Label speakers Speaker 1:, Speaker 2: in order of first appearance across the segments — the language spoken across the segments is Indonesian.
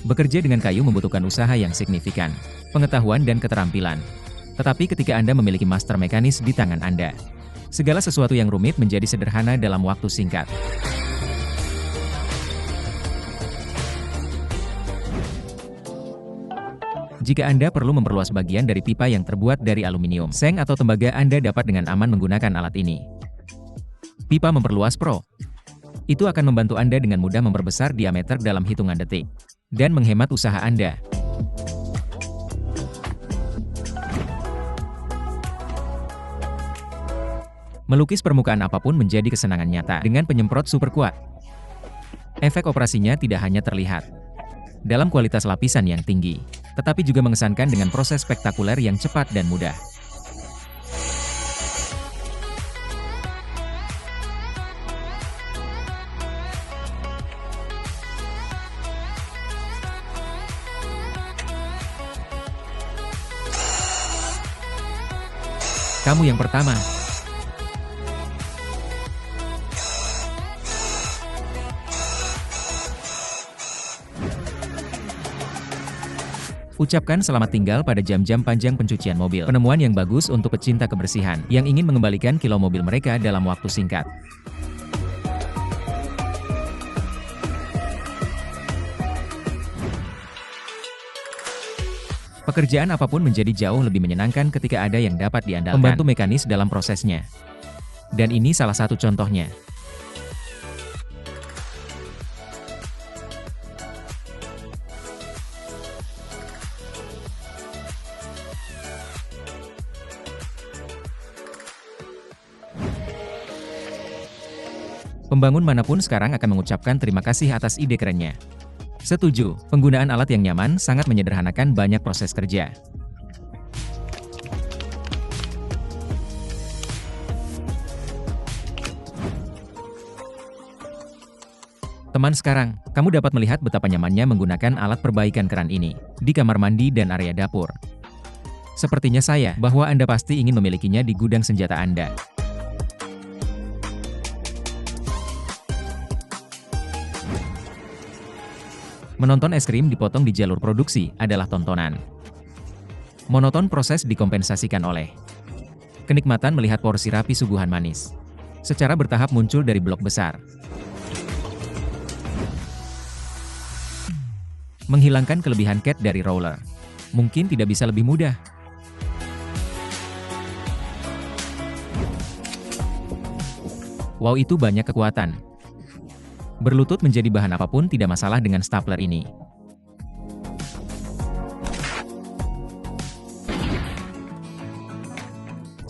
Speaker 1: Bekerja dengan kayu membutuhkan usaha yang signifikan, pengetahuan dan keterampilan. Tetapi ketika Anda memiliki master mekanis di tangan Anda, segala sesuatu yang rumit menjadi sederhana dalam waktu singkat. Jika Anda perlu memperluas bagian dari pipa yang terbuat dari aluminium, seng atau tembaga, Anda dapat dengan aman menggunakan alat ini. Pipa memperluas Pro. Itu akan membantu Anda dengan mudah memperbesar diameter dalam hitungan detik dan menghemat usaha Anda. Melukis permukaan apapun menjadi kesenangan nyata dengan penyemprot super kuat. Efek operasinya tidak hanya terlihat dalam kualitas lapisan yang tinggi, tetapi juga mengesankan dengan proses spektakuler yang cepat dan mudah. Kamu yang pertama. Ucapkan selamat tinggal pada jam-jam panjang pencucian mobil. Penemuan yang bagus untuk pecinta kebersihan yang ingin mengembalikan kilau mobil mereka dalam waktu singkat. Pekerjaan apapun menjadi jauh lebih menyenangkan ketika ada yang dapat diandalkan, membantu mekanis dalam prosesnya. Dan ini salah satu contohnya. Pembangun manapun sekarang akan mengucapkan terima kasih atas ide kerennya. Setuju, penggunaan alat yang nyaman sangat menyederhanakan banyak proses kerja. Teman sekarang, kamu dapat melihat betapa nyamannya menggunakan alat perbaikan keran ini di kamar mandi dan area dapur. Sepertinya saya, bahwa Anda pasti ingin memilikinya di gudang senjata Anda. Menonton es krim dipotong di jalur produksi adalah tontonan. Monoton proses dikompensasikan oleh kenikmatan melihat porsi rapi suguhan manis secara bertahap muncul dari blok besar. Menghilangkan kelebihan cat dari roller mungkin tidak bisa lebih mudah. Wow, itu banyak kekuatan. Berlutut menjadi bahan apapun tidak masalah dengan stapler ini.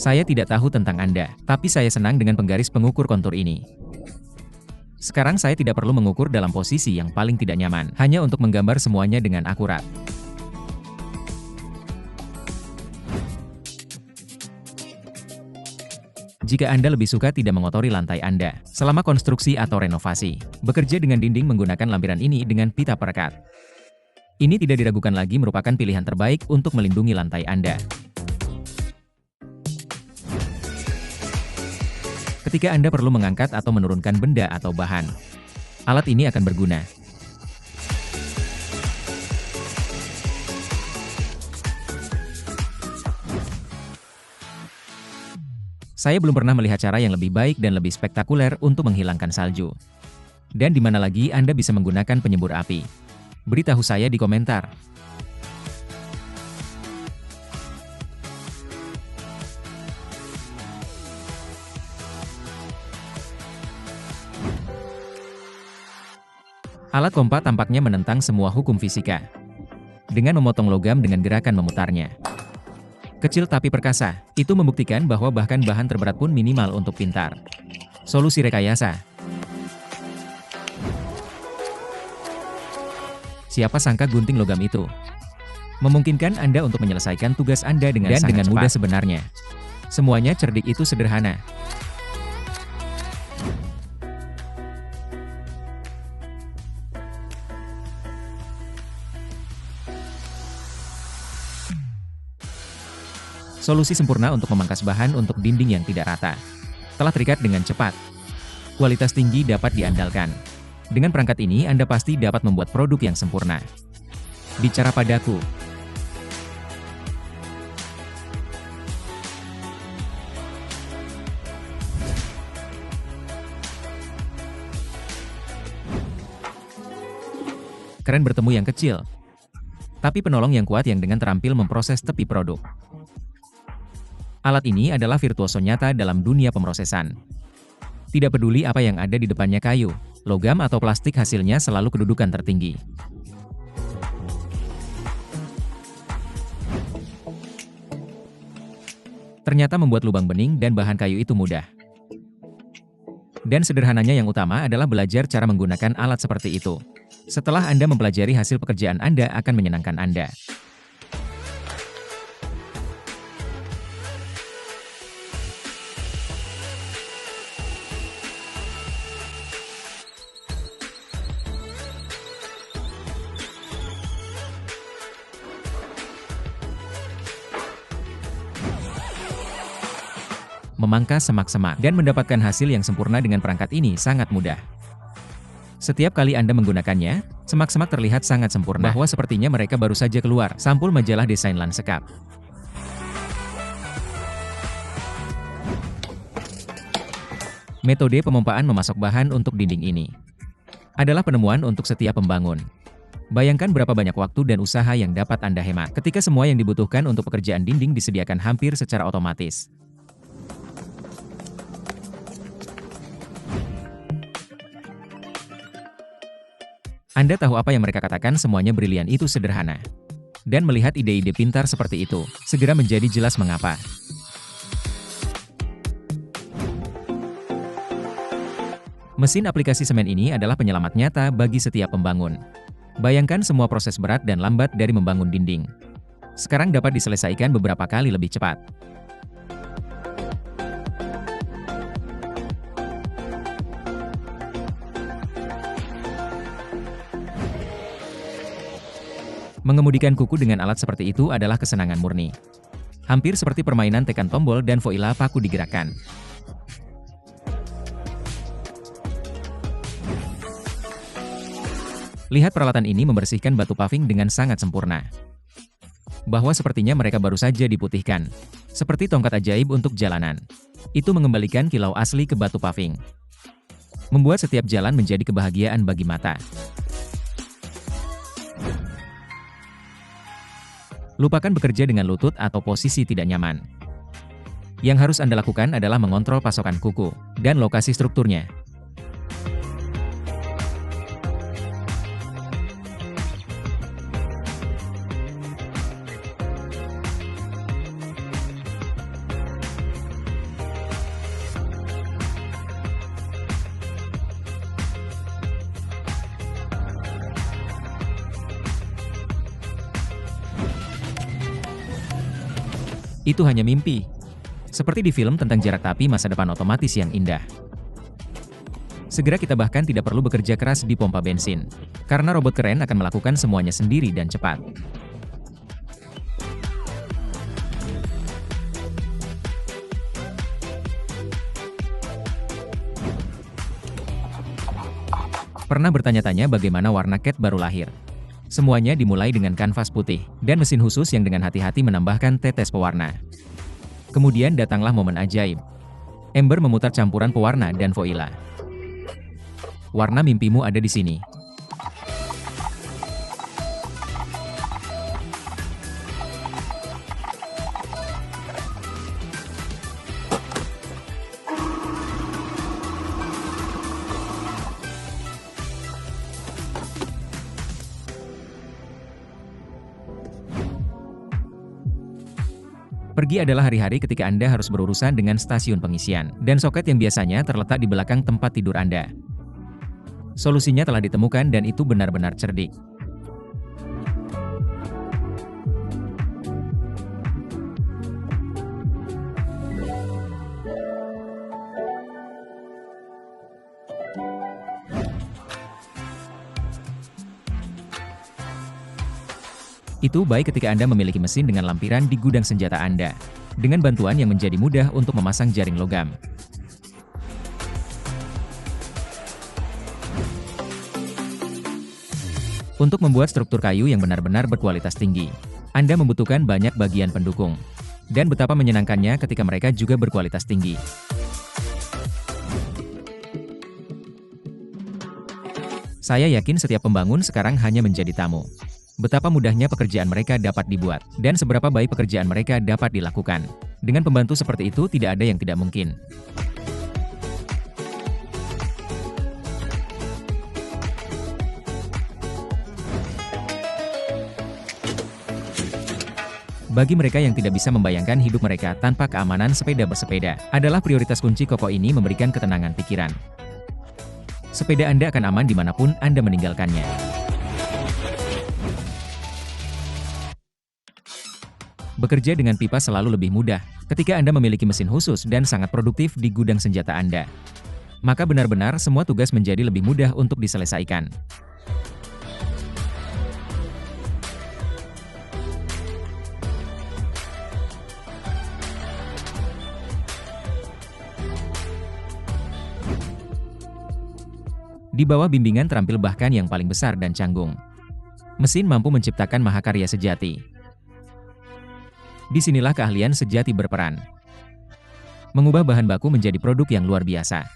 Speaker 1: Saya tidak tahu tentang Anda, tapi saya senang dengan penggaris pengukur kontur ini. Sekarang saya tidak perlu mengukur dalam posisi yang paling tidak nyaman, hanya untuk menggambar semuanya dengan akurat. Jika Anda lebih suka tidak mengotori lantai Anda selama konstruksi atau renovasi, bekerja dengan dinding menggunakan lampiran ini dengan pita perekat. Ini tidak diragukan lagi merupakan pilihan terbaik untuk melindungi lantai Anda. Ketika Anda perlu mengangkat atau menurunkan benda atau bahan, alat ini akan berguna. Saya belum pernah melihat cara yang lebih baik dan lebih spektakuler untuk menghilangkan salju. Dan di mana lagi Anda bisa menggunakan penyembur api? Beritahu saya di komentar. Alat kompa tampaknya menentang semua hukum fisika dengan memotong logam dengan gerakan memutarnya. Kecil tapi perkasa, itu membuktikan bahwa bahkan bahan terberat pun minimal untuk pintar. Solusi rekayasa. Siapa sangka gunting logam itu memungkinkan Anda untuk menyelesaikan tugas Anda dengan mudah sebenarnya. Semuanya cerdik itu sederhana. Solusi sempurna untuk memangkas bahan untuk dinding yang tidak rata. Telah terikat dengan cepat. Kualitas tinggi dapat diandalkan. Dengan perangkat ini Anda pasti dapat membuat produk yang sempurna. Bicara padaku. Keren bertemu yang kecil, tapi penolong yang kuat yang dengan terampil memproses tepi produk. Alat ini adalah virtuoso nyata dalam dunia pemrosesan. Tidak peduli apa yang ada di depannya, kayu, logam atau plastik, hasilnya selalu kedudukan tertinggi. Ternyata membuat lubang bening dan bahan kayu itu mudah. Dan sederhananya yang utama adalah belajar cara menggunakan alat seperti itu. Setelah Anda mempelajari, hasil pekerjaan Anda akan menyenangkan Anda. Memangkas semak-semak dan mendapatkan hasil yang sempurna dengan perangkat ini sangat mudah. Setiap kali Anda menggunakannya, semak-semak terlihat sangat sempurna, bahwa sepertinya mereka baru saja keluar sampul majalah desain lanskap. Metode pemompaan memasok bahan untuk dinding ini adalah penemuan untuk setiap pembangun. Bayangkan berapa banyak waktu dan usaha yang dapat Anda hemat ketika semua yang dibutuhkan untuk pekerjaan dinding disediakan hampir secara otomatis. Anda tahu apa yang mereka katakan, semuanya brilian itu sederhana. Dan melihat ide-ide pintar seperti itu, segera menjadi jelas mengapa. Mesin aplikasi semen ini adalah penyelamat nyata bagi setiap pembangun. Bayangkan semua proses berat dan lambat dari membangun dinding. Sekarang dapat diselesaikan beberapa kali lebih cepat. Mengemudikan kuku dengan alat seperti itu adalah kesenangan murni. Hampir seperti permainan tekan tombol dan voila paku digerakkan. Lihat peralatan ini membersihkan batu paving dengan sangat sempurna. Bahwa sepertinya mereka baru saja diputihkan. Seperti tongkat ajaib untuk jalanan. Itu mengembalikan kilau asli ke batu paving. Membuat setiap jalan menjadi kebahagiaan bagi mata. Lupakan bekerja dengan lutut atau posisi tidak nyaman. Yang harus Anda lakukan adalah mengontrol pasokan kuku dan lokasi strukturnya. Itu hanya mimpi. Seperti di film tentang jarak tapi masa depan otomatis yang indah. Segera kita bahkan tidak perlu bekerja keras di pompa bensin. Karena robot keren akan melakukan semuanya sendiri dan cepat. Pernah bertanya-tanya bagaimana warna cat baru lahir? Semuanya dimulai dengan kanvas putih, dan mesin khusus yang dengan hati-hati menambahkan tetes pewarna. Kemudian datanglah momen ajaib. Ember memutar campuran pewarna dan voila. Warna mimpimu ada di sini. Pergi adalah hari-hari ketika Anda harus berurusan dengan stasiun pengisian, dan soket yang biasanya terletak di belakang tempat tidur Anda. Solusinya telah ditemukan dan itu benar-benar cerdik. Itu baik ketika Anda memiliki mesin dengan lampiran di gudang senjata Anda, dengan bantuan yang menjadi mudah untuk memasang jaring logam. Untuk membuat struktur kayu yang benar-benar berkualitas tinggi, Anda membutuhkan banyak bagian pendukung. Dan betapa menyenangkannya ketika mereka juga berkualitas tinggi. Saya yakin setiap pembangun sekarang hanya menjadi tamu. Betapa mudahnya pekerjaan mereka dapat dibuat, dan seberapa baik pekerjaan mereka dapat dilakukan. Dengan pembantu seperti itu tidak ada yang tidak mungkin. Bagi mereka yang tidak bisa membayangkan hidup mereka tanpa keamanan sepeda bersepeda, adalah prioritas kunci kokoh ini memberikan ketenangan pikiran. Sepeda Anda akan aman dimanapun Anda meninggalkannya. Bekerja dengan pipa selalu lebih mudah ketika Anda memiliki mesin khusus dan sangat produktif di gudang senjata Anda. Maka benar-benar semua tugas menjadi lebih mudah untuk diselesaikan. Di bawah bimbingan terampil bahkan yang paling besar dan canggung, mesin mampu menciptakan mahakarya sejati. Disinilah keahlian sejati berperan. Mengubah bahan baku menjadi produk yang luar biasa.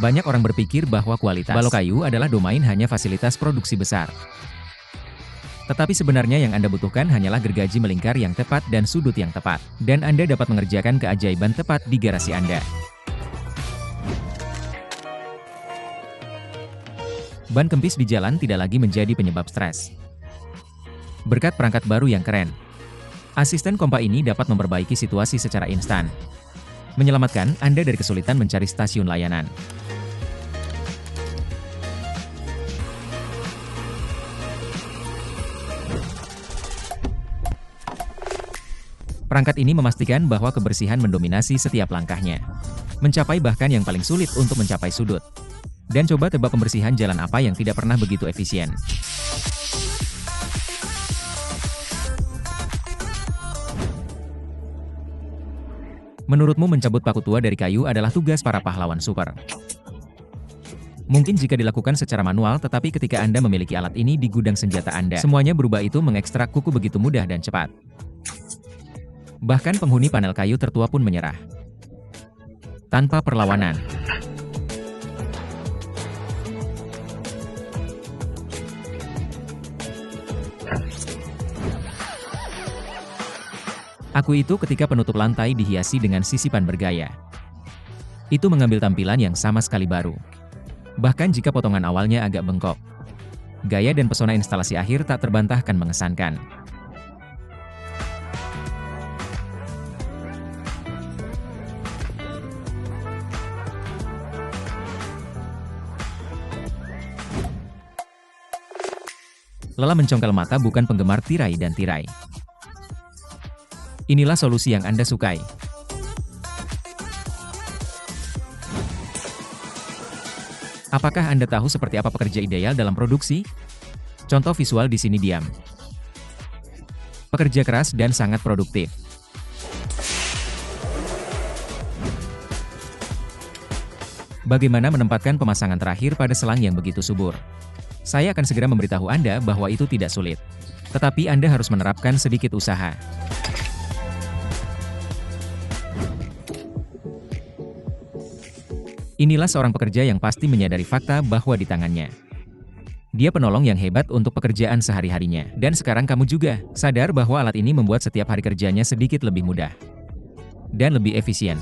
Speaker 1: Banyak orang berpikir bahwa kualitas balok kayu adalah domain hanya fasilitas produksi besar. Tetapi sebenarnya yang Anda butuhkan hanyalah gergaji melingkar yang tepat dan sudut yang tepat. Dan Anda dapat mengerjakan keajaiban tepat di garasi Anda. Ban kempis di jalan tidak lagi menjadi penyebab stres. Berkat perangkat baru yang keren, asisten kompa ini dapat memperbaiki situasi secara instan, menyelamatkan Anda dari kesulitan mencari stasiun layanan. Perangkat ini memastikan bahwa kebersihan mendominasi setiap langkahnya, mencapai bahkan yang paling sulit untuk mencapai sudut. Dan coba tebak pembersihan jalan apa yang tidak pernah begitu efisien. Menurutmu mencabut paku tua dari kayu adalah tugas para pahlawan super? Mungkin jika dilakukan secara manual, tetapi ketika Anda memiliki alat ini di gudang senjata Anda, semuanya berubah. Itu mengekstrak kuku begitu mudah dan cepat. Bahkan penghuni panel kayu tertua pun menyerah. Tanpa perlawanan. Aku itu ketika penutup lantai dihiasi dengan sisipan bergaya. Itu mengambil tampilan yang sama sekali baru. Bahkan jika potongan awalnya agak bengkok. Gaya dan pesona instalasi akhir tak terbantahkan mengesankan. Lelah mencongkel mata bukan penggemar tirai dan tirai. Inilah solusi yang Anda sukai. Apakah Anda tahu seperti apa pekerja ideal dalam produksi? Contoh visual di sini diam. Pekerja keras dan sangat produktif. Bagaimana menempatkan pemasangan terakhir pada selang yang begitu subur? Saya akan segera memberitahu Anda bahwa itu tidak sulit. Tetapi Anda harus menerapkan sedikit usaha. Inilah seorang pekerja yang pasti menyadari fakta bahwa di tangannya dia penolong yang hebat untuk pekerjaan sehari-harinya. Dan sekarang kamu juga sadar bahwa alat ini membuat setiap hari kerjanya sedikit lebih mudah dan lebih efisien.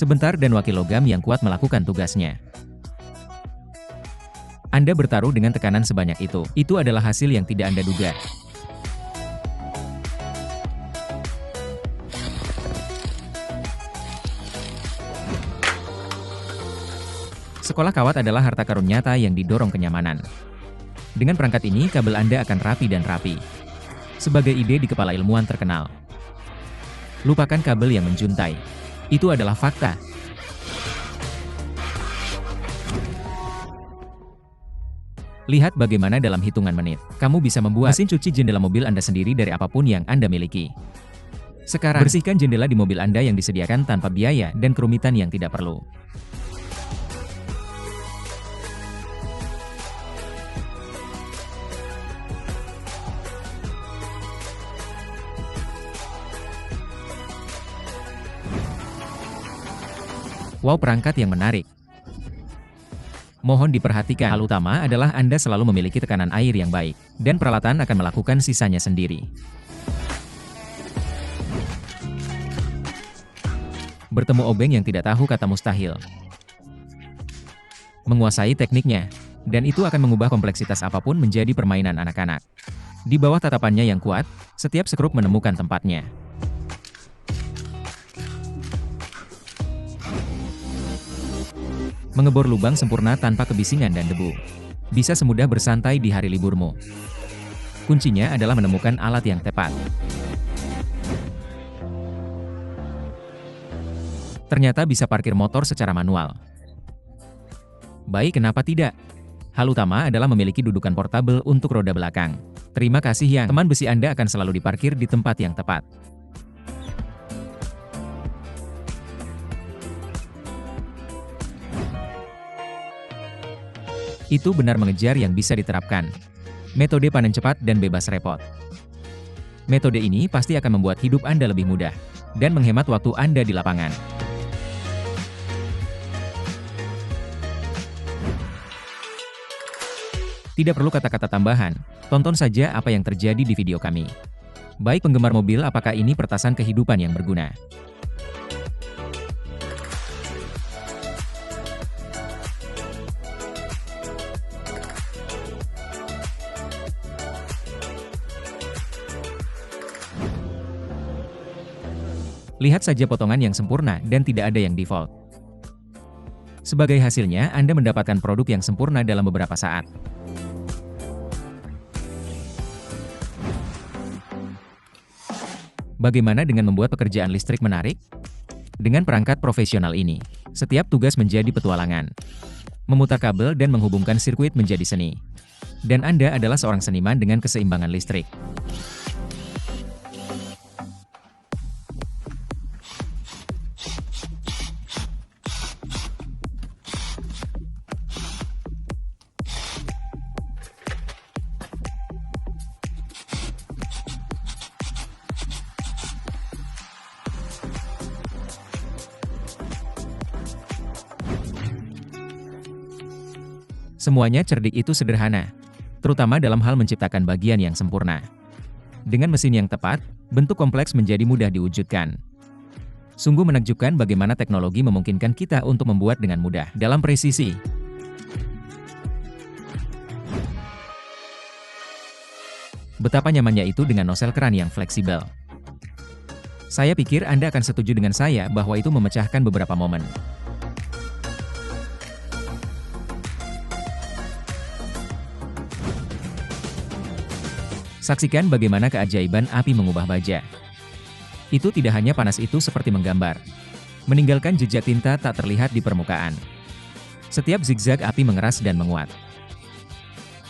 Speaker 1: Sebentar dan wakil logam yang kuat melakukan tugasnya. Anda bertaruh dengan tekanan sebanyak itu. Itu adalah hasil yang tidak Anda duga. Sekolah kawat adalah harta karun nyata yang didorong kenyamanan. Dengan perangkat ini, kabel Anda akan rapi dan rapi. Sebagai ide di kepala ilmuwan terkenal. Lupakan kabel yang menjuntai. Itu adalah fakta. Lihat bagaimana dalam hitungan menit, kamu bisa membuat mesin cuci jendela mobil Anda sendiri dari apapun yang Anda miliki. Sekarang, bersihkan jendela di mobil Anda yang disediakan tanpa biaya dan kerumitan yang tidak perlu. Wow, perangkat yang menarik. Mohon diperhatikan, hal utama adalah Anda selalu memiliki tekanan air yang baik, dan peralatan akan melakukan sisanya sendiri. Bertemu obeng yang tidak tahu kata mustahil. Menguasai tekniknya, dan itu akan mengubah kompleksitas apapun menjadi permainan anak-anak. Di bawah tatapannya yang kuat, setiap sekrup menemukan tempatnya. Mengebor lubang sempurna tanpa kebisingan dan debu. Bisa semudah bersantai di hari liburmu. Kuncinya adalah menemukan alat yang tepat. Ternyata bisa parkir motor secara manual. Baik, kenapa tidak? Hal utama adalah memiliki dudukan portabel untuk roda belakang. Terima kasih yang teman besi Anda akan selalu diparkir di tempat yang tepat. Itu benar mengejar yang bisa diterapkan. Metode panen cepat dan bebas repot. Metode ini pasti akan membuat hidup Anda lebih mudah, dan menghemat waktu Anda di lapangan. Tidak perlu kata-kata tambahan, tonton saja apa yang terjadi di video kami. Baik penggemar mobil, apakah ini pertasan kehidupan yang berguna? Lihat saja potongan yang sempurna dan tidak ada yang default. Sebagai hasilnya, Anda mendapatkan produk yang sempurna dalam beberapa saat. Bagaimana dengan membuat pekerjaan listrik menarik? Dengan perangkat profesional ini, setiap tugas menjadi petualangan. Memutar kabel dan menghubungkan sirkuit menjadi seni. Dan Anda adalah seorang seniman dengan keseimbangan listrik. Semuanya cerdik itu sederhana, terutama dalam hal menciptakan bagian yang sempurna. Dengan mesin yang tepat, bentuk kompleks menjadi mudah diwujudkan. Sungguh menakjubkan bagaimana teknologi memungkinkan kita untuk membuat dengan mudah, dalam presisi. Betapa nyamannya itu dengan nosel keran yang fleksibel. Saya pikir Anda akan setuju dengan saya bahwa itu memecahkan beberapa momen. Saksikan bagaimana keajaiban api mengubah baja. Itu tidak hanya panas, itu seperti menggambar. Meninggalkan jejak tinta tak terlihat di permukaan. Setiap zigzag api mengeras dan menguat.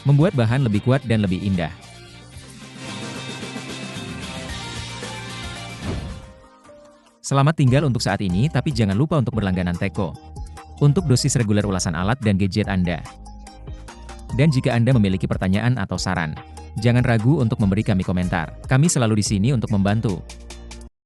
Speaker 1: Membuat bahan lebih kuat dan lebih indah. Selamat tinggal untuk saat ini, tapi jangan lupa untuk berlangganan Teko. Untuk dosis reguler ulasan alat dan gadget Anda. Dan jika Anda memiliki pertanyaan atau saran, jangan ragu untuk memberi kami komentar. Kami selalu di sini untuk membantu.